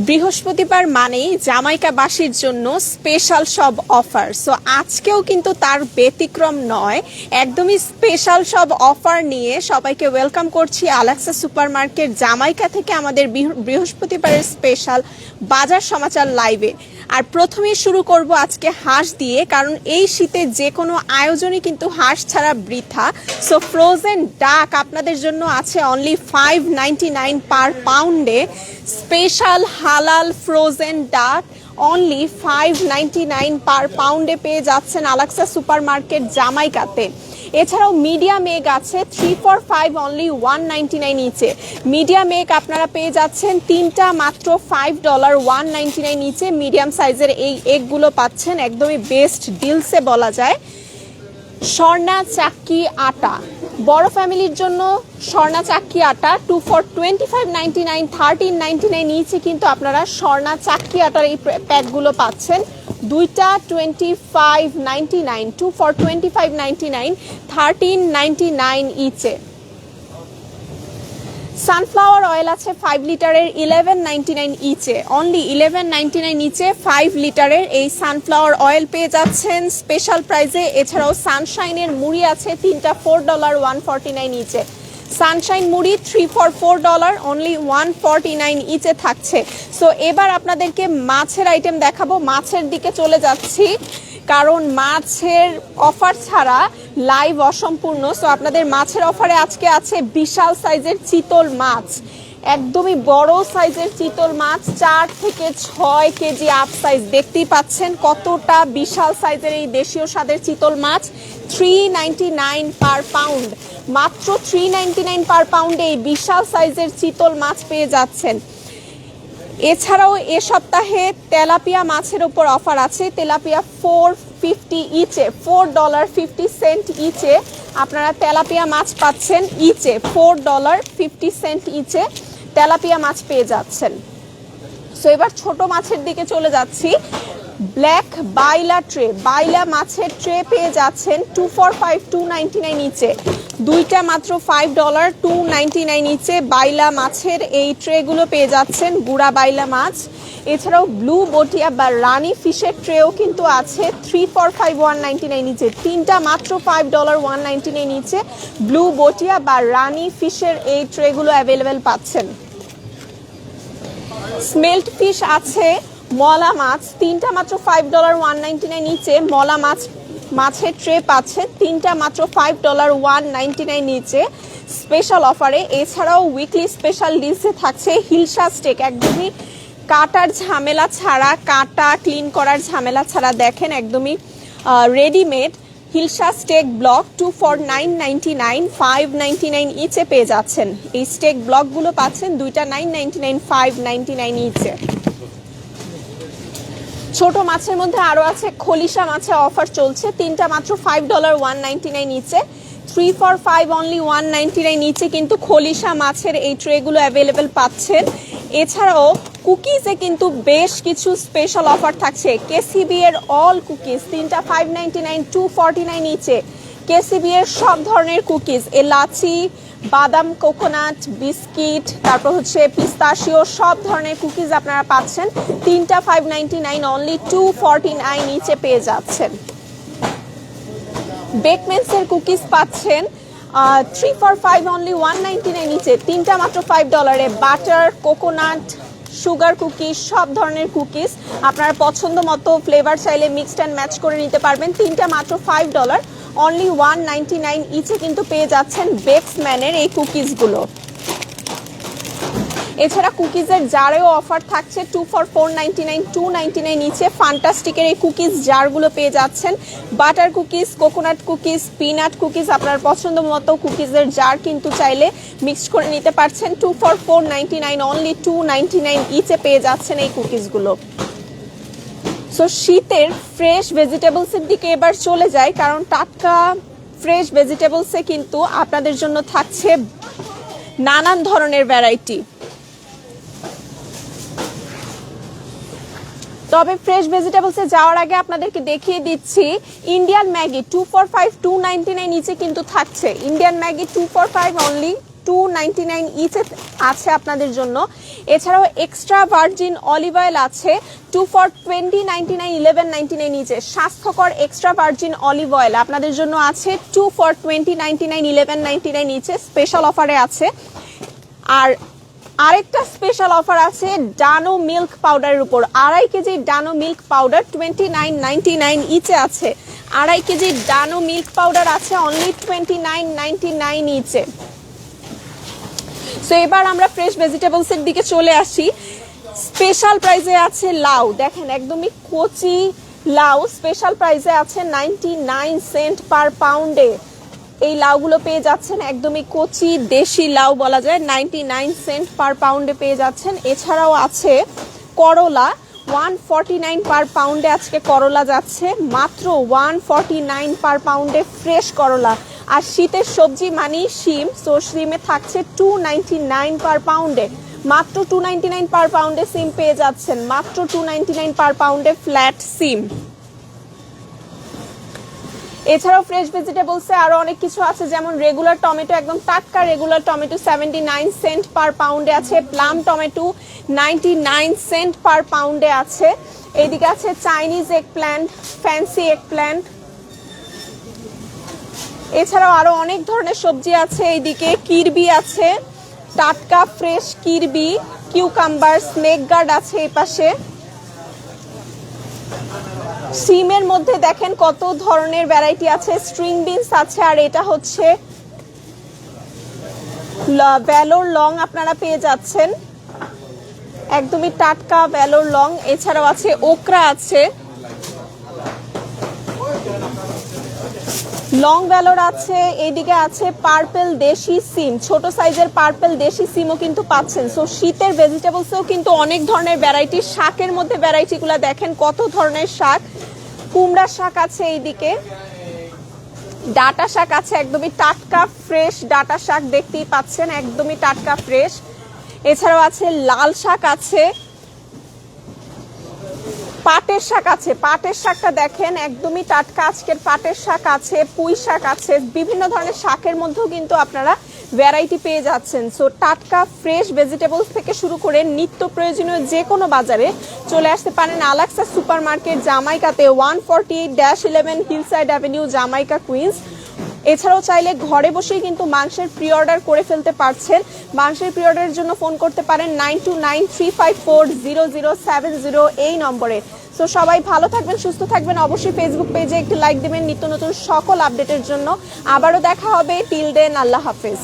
বৃহস্পতিবার মানেই জামাইকাবাসীর জন্য স্পেশাল সব অফার। সো আজকেও কিন্তু তার ব্যতিক্রম নয়, একদমই স্পেশাল সব অফার নিয়ে সবাইকে ওয়েলকাম করছি আলাক্সা সুপারমার্কেট জামাইকা থেকে আমাদের বৃহস্পতিবারের স্পেশাল বাজার সমাচার লাইভে। আর প্রথমেই শুরু করব আজকে হাঁস দিয়ে, কারণ এই শীতে যে কোনো আয়োজনই কিন্তু হাঁস ছাড়া বৃথা। সো ফ্রোজেন ডাক আপনাদের জন্য আছে অনলি $5.99 পার পাউন্ডে। স্পেশাল হালাল ফ্রোজেন ডাক অনলি $5.99 পার পাউন্ডে পেয়ে যাচ্ছেন আলাক্সা সুপারমার্কেট জামাইকাতে। এছাড়াও মিডিয়াম এগ আছে 3 for 5 অনলি $1.99 ইচে। মিডিয়াম এগ আপনারা পেয়ে যাচ্ছেন তিনটা মাত্র $5 $1.99 ইচে। মিডিয়াম সাইজের এই এগগুলো পাচ্ছেন একদমই বেস্ট ডিলসে বলা যায়। স্বর্ণা চাক্কি আটা বড় ফ্যামিলির জন্য স্বর্ণা চাক্কি আটা 2 for $25.99 $13.99 নিচে কিন্তু আপনারা স্বর্ণা চাক্কি আটার এই প্যাকগুলো পাচ্ছেন। দুইটা $25.99 2 for $25.99 $13.99 ইচে। সানফ্লাওয়ার অয়েল আছে 5 লিটারের $11.99 ইচে। অনলি $11.99 ইচে 5 লিটারের এই সানফ্লাওয়ার অয়েল পেয়ে যাচ্ছেন স্পেশাল প্রাইসে। এছাড়াও সানশাইনের মুড়ি আছে তিনটা $4 $1.49 ইচে। সানশাইন মুড়ি 3 for $4 অনলি $1.49 ইচে থাকছে। সো এবার আপনাদেরকে মাছের আইটেম দেখাবো, মাছের দিকে চলে যাচ্ছি কারণ মাছের অফার ছাড়া লাইভ অসম্পূর্ণ। সো আপনাদের মাছের অফারে আজকে আছে বিশাল সাইজের চিতল মাছ, একদমই বড় সাইজের চিতল মাছ 4 থেকে 6 কেজি আপ সাইজ। দেখতেই পাচ্ছেন কতটা বিশাল সাইজের এই দেশীয় স্বাদের চিতল মাছ। $3.99 পার পাউন্ড, মাত্র $3.99 পার পাউন্ডে এই বিশাল সাইজের চিতল মাছ পেয়ে যাচ্ছেন। এছাড়াও এ সপ্তাহে তেলাপিয়া মাছের উপর অফার আছে। তেলাপিয়া $4.50 ইচে, $4.50 ইচে আপনারা তেলাপিয়া মাছ পাচ্ছেন। ইচে $4.50 ইচে তেলাপিয়া মাছ পেয়ে যাচ্ছেন। সো এবার ছোট মাছের দিকে চলে যাচ্ছি। ব্ল্যাক বাইলা ট্রে, বাইলা মাছের ট্রে পেয়ে যাচ্ছেন 2 for 5 $2.99 ইচে। দুইটা মাত্র $5 $2.99 ইচে বাইলা মাছের এই ট্রেগুলো পেয়ে যাচ্ছেন, গুড়া বাইলা মাছ। এছাড়াও ব্লু বটিয়া বা রানী ফিশের ট্রেও কিন্তু আছে 3 for 5 $1.99 ইচে। তিনটা মাত্র $5 $1.99 ইচে ব্লু বটিয়া বা রানী ফিশের এই ট্রেগুলো অ্যাভেলেবেল পাচ্ছেন। স্মেল্ট ফিশ আছে মলা মাছ, তিনটা মাত্র $5 $1.99 ইচে মলা মাছ মাছের ট্রে পাচ্ছেন তিনটা মাত্র $5 $1.99 ইচে স্পেশাল অফারে। এছাড়াও উইকলি স্পেশাল ডিশে থাকছে হিলসা স্টেক, একদমই কাটার ঝামেলা ছাড়া, কাটা ক্লিন করার ঝামেলা ছাড়া দেখেন একদমই readymade hilsa steak block 2 for $9.99 $5.99 each পেয়ে যাচ্ছেন। এই স্টেক ব্লকগুলো পাচ্ছেন দুইটা $9.99 $5.99 ইচে। ছোট মাছের মধ্যে আরো আছে খলিশা মাছের অফার চলছে, তিনটা মাত্র $5 $1.99 ইচে। 3 for 5 অনলি $1.99 ইচে কিন্তু খলিশা মাছের এই ট্রেগুলো অ্যাভেলেবেল পাচ্ছেন। এছাড়াও কুকিজে কিন্তু বেশ কিছু স্পেশাল অফার থাকছে। কেসিবি এর অল কুকিজ তিনটা $5.99 $2.49 ইচে। কেসিবি এর সব ধরনের কুকিজ, এলাচি, বাদাম, কোকোনাট, বিস্কিট, তারপর হচ্ছে পিস্তাশিও, সব ধরনের কুকিজ আপনারা পাচ্ছেন তিনটা $5.99 অনলি $2.49 ইচে পেয়ে যাচ্ছেন। বেকমেন্সের কুকিজ পাচ্ছেন 3 for 5 অনলি $1.99 ইচে, তিনটা মাত্র $5 বাটার, কোকোনাট, সুগার কুকিজ, সব ধরনের কুকিজ আপনারা পছন্দ মতো ফ্লেভার চাইলে মিক্সড অ্যান্ড ম্যাচ করে নিতে পারবেন। তিনটা মাত্র $5 অনলি $1.99 ইচে কিন্তু পেয়ে যাচ্ছেন বেক্সম্যানের এই কুকিজগুলো। এছাড়া কুকিজের জারেও অফার থাকছে 2 for $4.99 $2.99 ইচে। ফান্টাস্টিকের এই কুকিজ জারগুলো পেয়ে যাচ্ছেন। Butter cookies, coconut cookies, peanut cookies আপনার পছন্দ মতো কুকিজের জার কিন্তু চাইলে মিক্সড করে নিতে পারছেন। 2 for $4.99 অনলি $2.99 ইচে পেয়ে যাচ্ছেন এই কুকিজগুলো। সো শীতের ফ্রেশ ভেজিটেবলসের দিকে এবার চলে যায়, কারণ টাটকা ফ্রেশ ভেজিটেবলসে কিন্তু আপনাদের জন্য থাকছে নানান ধরনের ভ্যারাইটি। তবে ফ্রেশ ভেজিটেবলসে যাওয়ার আগে আপনাদেরকে দেখিয়ে দিচ্ছি ইন্ডিয়ান ম্যাগি 2 for 5 $2.99 নিচে কিন্তু থাকছে। ইন্ডিয়ান ম্যাগি 2 for 5 অনলি 299 ইচে আছে আপনাদের জন্য। এছাড়াও এক্সট্রা ভার্জিন অলিভ অয়েল আছে 2 for 20.99 11.99 ইচে। স্বাস্থ্যকর এক্সট্রা ভার্জিন অলিভ অয়েল আপনাদের জন্য আছে 2 for 20.99 11.99 ইচে, স্পেশাল অফারে আছে। আর আরেকটা স্পেশাল অফার আছে ডানো মিল্ক পাউডারের উপর। 2.5 কেজি ডানো মিল্ক পাউডার 29.99 ইচে আছে। 2.5 কেজি ডানো মিল্ক পাউডার আছে অনলি 29.99 ইচে। সো এবার আমরা ফ্রেশ ভেজিটেবলসের দিকে চলে আসি। স্পেশাল প্রাইসে আছে লাউ, দেখেন একদমই কচি লাউ স্পেশাল প্রাইসে আছে 99 সেন্ট পার পাউন্ডে। এই লাউগুলো পেয়ে যাচ্ছেন একদমই কচি দেশি লাউ বলা যায়, 99 সেন্ট পার পাউন্ডে পেয়ে যাচ্ছেন। এছাড়াও আছে করলা 149 পার পাউন্ডে, আজকে করলা যাচ্ছে মাত্র 149 পার পাউন্ডে ফ্রেশ করলা। আর শীতের সবজি মানে শিম, সো শিমে থাকছে 299 পার পাউন্ডে, মাত্র 299 পার পাউন্ডে সিম পেয়ে যাচ্ছেন, মাত্র 299 পার পাউন্ডে ফ্ল্যাট সিম। এছাড়াও ফ্রেশ ভেজিটেবলসে আরো অনেক কিছু আছে, যেমন রেগুলার টমেটো, একদম টাটকা রেগুলার টমেটো 79 সেন্ট পার পাউন্ডে আছে। প্লাম টমেটো 99 সেন্ট পার পাউন্ডে আছে। এইদিকে আছে Chinese egg plant, fancy egg plant. এছাড়াও আরো অনেক ধরনের সবজি আছে। এইদিকে কিরবি আছে, টাটকা fresh Kirby, cucumber, snake gourd আছে এই পাশে। সিমের মধ্যে দেখেন কত ধরনের ভ্যারাইটি আছে, স্ট্রিং বিনস আছে, আর এটা হচ্ছে ভ্যালোর লং আপনারা পেয়ে যাচ্ছেন, একদমই টাটকা ভ্যালোর লং। এছাড়াও আছে ওকরা আছে, লং ভ্যালোর আছে। এইদিকে আছে পার্পেল দেশি সিম, ছোট সাইজের পার্পেল দেশি সিমও কিন্তু পাচ্ছেন। সো শীতের ভেজিটেবলসেও কিন্তু অনেক ধরনের ভ্যারাইটি। শাকের মধ্যে ভ্যারাইটিগুলো দেখেন কত ধরনের শাক, কুমড়া শাক আছে, এইদিকে ডাটা শাক আছে, একদমই টাটকা ফ্রেশ ডাটা শাক দেখতেই পাচ্ছেন, একদমই টাটকা ফ্রেশ। এছাড়াও আছে লাল শাক আছে, পাটের শাক আছে, পাটের শাকটা দেখেন একদমই টাটকা আজকের পাটের শাক আছে, পুঁই শাক আছে, বিভিন্ন ধরনের শাকের মধ্যেও কিন্তু আপনারা ভ্যারাইটি পেয়ে যাচ্ছেন। সো টাটকা ফ্রেশ ভেজিটেবলস থেকে শুরু করে নিত্য প্রয়োজনীয় যে কোনো বাজারে চলে আসতে পারেন আলাক্সা সুপার মার্কেট, জামাইকাতে 148-11 হিলসাইড অ্যাভিনিউ, জামাইকা, কুইন্স। এছাড়াও চাইলে ঘরে বসেই কিন্তু মাংসের প্রি অর্ডার করে ফেলতে পারছেন। মাংসের প্রি অর্ডারের জন্য ফোন করতে পারেন 9293540070 এই নম্বরে। সো সবাই ভালো থাকবেন, সুস্থ থাকবেন। অবশ্যই ফেসবুক পেজে একটি লাইক দেবেন নিত্য নতুন সকল আপডেটের জন্য। আবারও দেখা হবে, টিল দেন, আল্লাহ হাফেজ।